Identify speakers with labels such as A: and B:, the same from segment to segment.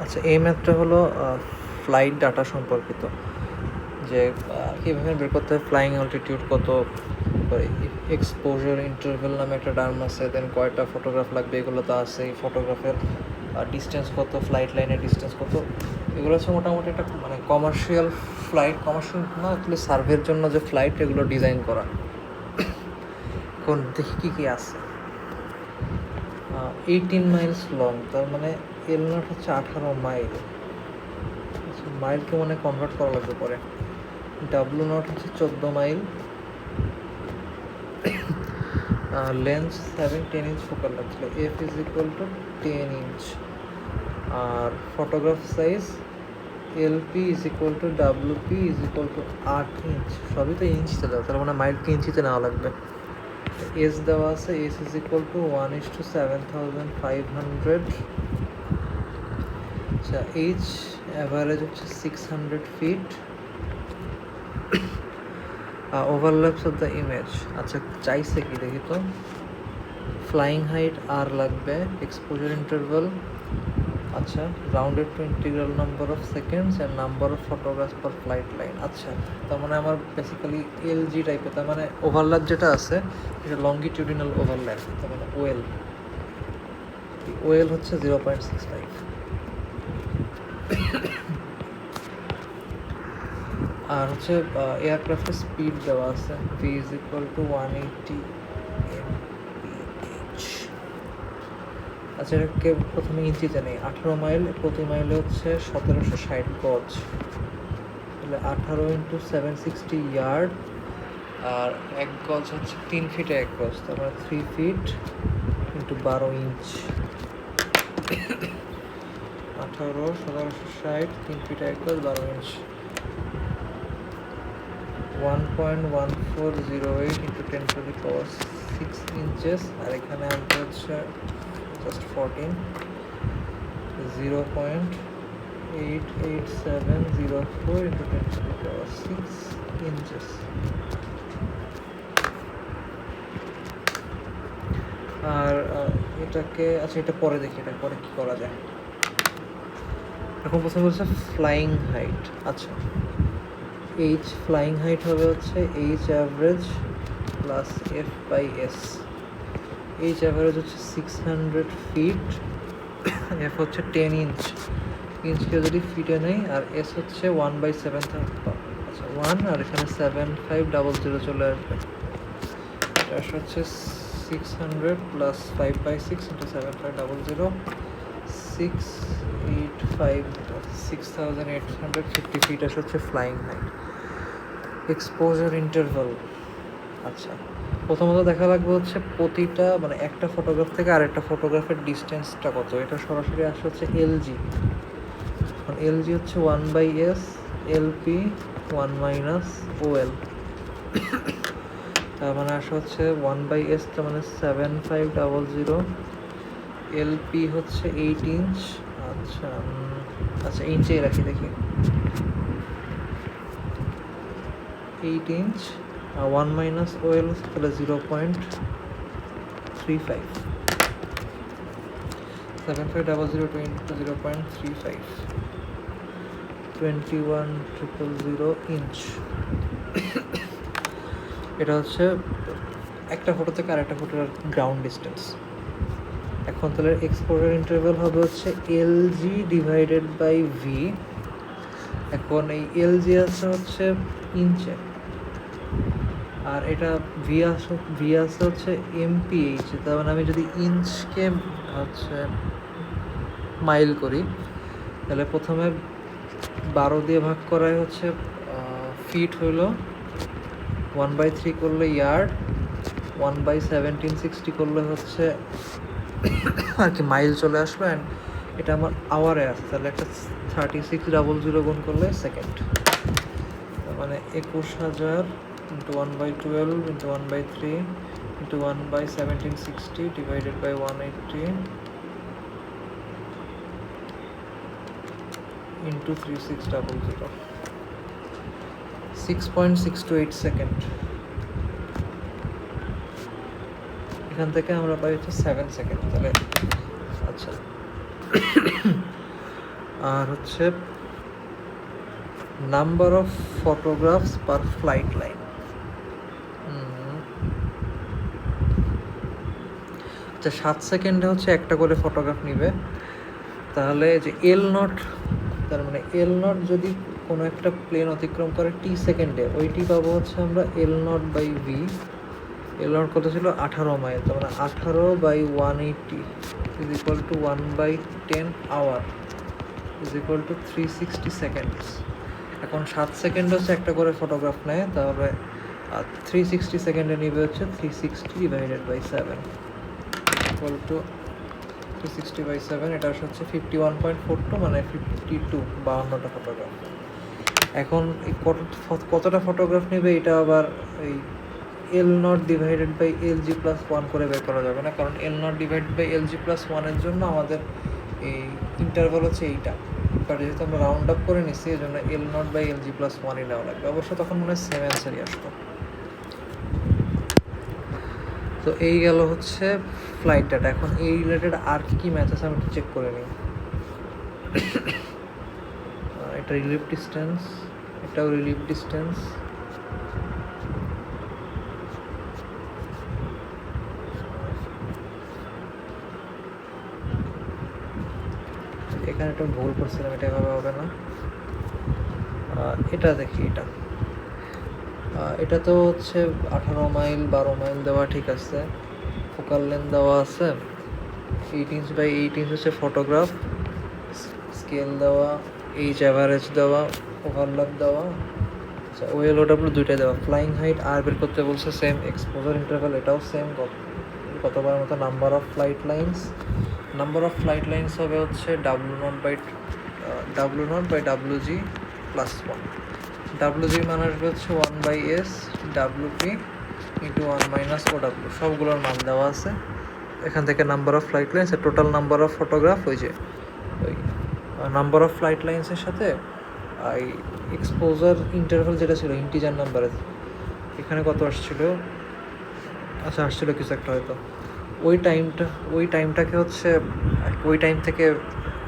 A: আচ্ছা, এই ম্যাথটা হলো ফ্লাইট ডাটা সম্পর্কিত, যে কীভাবে বের করতে হয় ফ্লাইং অল্টিটিউড কত, এক্সপোজার ইন্টারভেল নামে একটা টার্ম আছে, দেন কয়টা ফটোগ্রাফ লাগবে এগুলো তো আছে, এই ফটোগ্রাফের ডিস্টেন্স কত, ফ্লাইট লাইনের ডিস্টেন্স কত, এগুলো হচ্ছে মোটামুটি একটা মানে কমার্শিয়াল ফ্লাইট, কমার্শিয়াল না আসলে সার্ভের জন্য যে ফ্লাইট এগুলো ডিজাইন করা। এখন দেখি কী কী আছে। 18 মাইলস লং, তার মানে এল নট হচ্ছে 18 মাইল। মাইলকে মানে কনভার্ট করা লাগবে পরে। ডাব্লু নট হচ্ছে 14 mile. Lens 7-10 inch focal length, F is equal to 10 inch. আর photograph size LP is equal to WP is equal to 8 inch. সবই তো ইঞ্চিতে দেওয়া, তার মানে মাইলকে ইঞ্চিতে নেওয়া লাগবে। এস দেওয়া আছে, এস ইজ ইকুয়াল টু 1:7500। আচ্ছা, এইচ অ্যাভারেজ হচ্ছে 600 feet. Overlaps of the image, আচ্ছা চাইছে কি দেখি তো। ফ্লাইং হাইট আর লাগবে, এক্সপোজার ইন্টারভাল, আচ্ছা rounded to integral number of seconds and number of photographs per flight line. আচ্ছা, তার মানে আমার বেসিক্যালি এলজি টাইপের, তার মানে ওভারল্যাপ যেটা আছে এটা লঙ্গিটিউডিনাল ওভারল্যাপ, তার মানে ওয়েল। ওয়েল হচ্ছে 0.65। আর হচ্ছে এয়ারক্রাফটের স্পিড দেওয়া আছে, V is equal two 180 mph। আচ্ছা, এটাকে প্রথমে ইঞ্চিতে নেই। 18 মাইল, প্রতি মাইলে হচ্ছে 1760 গজ, তাহলে 18 ইন্টু 760 ইয়ার্ড। আর 1 গজ হচ্ছে 3 ফিটে 1 গজ, তার মানে 3 ফিট ইন্টু 12 ইঞ্চ। 18 1760, 3 ফিটে 1 গজ, 12 inch, 1.1408 into 10 to the power 6 inches. আর এখানে আসবে হচ্ছে just 14, 0.88704 into 10 to the power 6 inches. আর এটাকে, আচ্ছা এটা পরে দেখি, এটা পরে কী করা যায়। এখন প্রথমে বলছে ফ্লাইং হাইট। আচ্ছা, এইচ ফ্লাইং হাইট হবে হচ্ছে H average plus F by S. H average হচ্ছে 600 ফিট, এফ হচ্ছে 10 ইঞ্চ, ইঞ্চকে যদি ফিটে নেই, আর এস হচ্ছে 1/7। আচ্ছা 1, আর এখানে 7500 চলে আসবে। এটা হচ্ছে 600 প্লাস 5/6 ইন্টু 7500, 6850 ফিট হচ্ছে ফ্লাইং হাইট। এক্সপোজার ইন্টারভাল, আচ্ছা প্রথমত দেখা লাগবে হচ্ছে প্রতিটা মানে একটা ফটোগ্রাফ থেকে আরেকটা ফটোগ্রাফের ডিস্টেন্সটা কত। এটা সরাসরি আসে হচ্ছে এলজি। এখন এলজি হচ্ছে 1/s, এলপি 1 - ওএল, তার মানে আসে হচ্ছে 1/s, তার মানে 7500, এলপি হচ্ছে 8 ইঞ্চ। আচ্ছা আচ্ছা ইঞ্চেই রাখি দেখি, 8 ইঞ্চ, 1 - ওএল তাহলে 0.35, 7500 ইন্টু 0.35, 21000 ইঞ্চ। এটা হচ্ছে একটা ফটো থেকে আরেকটা ফটোর গ্রাউন্ড ডিস্টেন্স। এখন তাহলে এক্সপোজার ইন্টারভ্যাল হবে হচ্ছে এলজি ডিভাইডেড বাই ভি। এখন এই এলজি আছে হচ্ছে ইঞ্চে, আর এটা ভি আছে হচ্ছে এমপিএইচ। তার মানে আমি যদি ইঞ্চকে হচ্ছে মাইল করি, তাহলে প্রথমে 12 দিয়ে ভাগ করাই হচ্ছে ফিট হইল, 1/3 করলে ইয়ার্ড, 1/1760 করলে হচ্ছে আর কি মাইল চলে আসলো। অ্যান্ড এটা আমার আওয়ারে আছে, তাহলে একটা 3600 গুণ করলে সেকেন্ড, মানে 21000 into 1/12 into 1/3 into 1/1760 divided by 180 into 3600, 6.628 second. এখান থেকে আমরা পাই হচ্ছে 7 সেকেন্ড। তাহলে আচ্ছা আর হচ্ছে number of photographs per flight line. আচ্ছা 7 সেকেন্ডে হচ্ছে একটা করে ফটোগ্রাফ নিবে, তাহলে যে এল নট, তার মানে এল নট যদি কোনো একটা প্লেন অতিক্রম করে টি সেকেন্ডে, ওইটি পাবো হচ্ছে আমরা L not by V. L not কত ছিল 18 মাইল, তার মানে 18/180 is equal to 1/10 hour is equal to 360 seconds. এখন 7 সেকেন্ড হচ্ছে একটা করে ফটোগ্রাফ নেয়, তাহলে 360 সেকেন্ডে নিবে হচ্ছে 360 ডিভাইডেড বাই 7 ইকুয়াল টু 360/7, এটা হচ্ছে 51.42, মানে 52টা ফটোগ্রাফ। এখন এই কতটা ফটোগ্রাফ নেবে এটা আবার এই L not divided by L G plus 1 করে বের করা যাবে না, কারণ L not divided by L G plus 1-এর জন্য আমাদের এই ইন্টারভাল হচ্ছে এইটা, বাট যেহেতু আমরা রাউন্ড আপ করে নিচ্ছি এই জন্য L not by L G plus 1-ই নেওয়া লাগবে। অবশ্য তখন মনে হয় সেম অ্যান্সারই আসতো। তো এই গেল হচ্ছে ফ্লাইট ডাটা। এখন এই রিলেটেড আর কি ম্যাথ আছে আমি একটু চেক করে নিই। এটা রিলিভ ডিস্টেন্স, এটাও রিলিভ ডিস্টেন্স, এখানে একটা ভুল করছিলাম, এটা এভাবে হবে না। এটা দেখি, এটা তো হচ্ছে 18 মাইল 12 মাইল দেওয়া, ঠিক আছে। ফোকাল লেন্থ দেওয়া আছে 8 ইঞ্চ হচ্ছে ফটোগ্রাফ, স্কেল দেওয়া, এইচ অ্যাভারেজ দেওয়া, ওভারল্যাপ দেওয়া, আচ্ছা OLOW দুইটাই দেওয়া। ফ্লাইং হাইট আর বের করতে বলছে সেম, এক্সপোজার ইন্টারভ্যাল এটাও সেম, কতবার মতো number of flight lines. Number of flight lines হবে হচ্ছে W0/WG প্লাস 1। WG মানে হচ্ছে 1/S WP ইন্টু 1 - OW, সবগুলোর মান দেওয়া আছে। এখান থেকে number of flight lines, total number of photograph, ওই যে ওই নাম্বার অফ ফ্লাইট লাইন্সের সাথে এই এক্সপোজার ইন্টারভ্যাল যেটা ছিল ইন্টিজার নাম্বারে, এখানে কত আসছিল, আচ্ছা আসছিল কিছু একটা হয়তো, ওই টাইমটাকে হচ্ছে ওই টাইম থেকে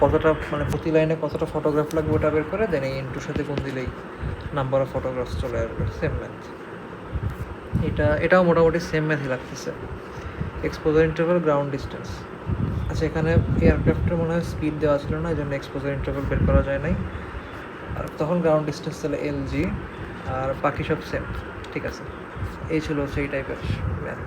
A: কতটা, মানে প্রতি লাইনে কতটা ফটোগ্রাফ লাগবে ওটা বের করে দেন এই ইন্টুর সাথে গুণ দিলেই নাম্বার অফ ফটোগ্রাফস চলে আসবে। সেম ম্যাথ, এটাও মোটামুটি সেম ম্যাথই লাগতেছে। Exposure interval, ground distance. আচ্ছা এখানে এয়ারক্রাফটের মনে হয় স্পিড দেওয়া ছিল না, এই জন্য এক্সপোজার ইন্টারভ্যাল বের করা যায় নাই, আর তখন গ্রাউন্ড ডিস্টেন্স ছিল LG, আর বাকি সব সেম। ঠিক আছে, এই ছিল সেই টাইপের ম্যাথ।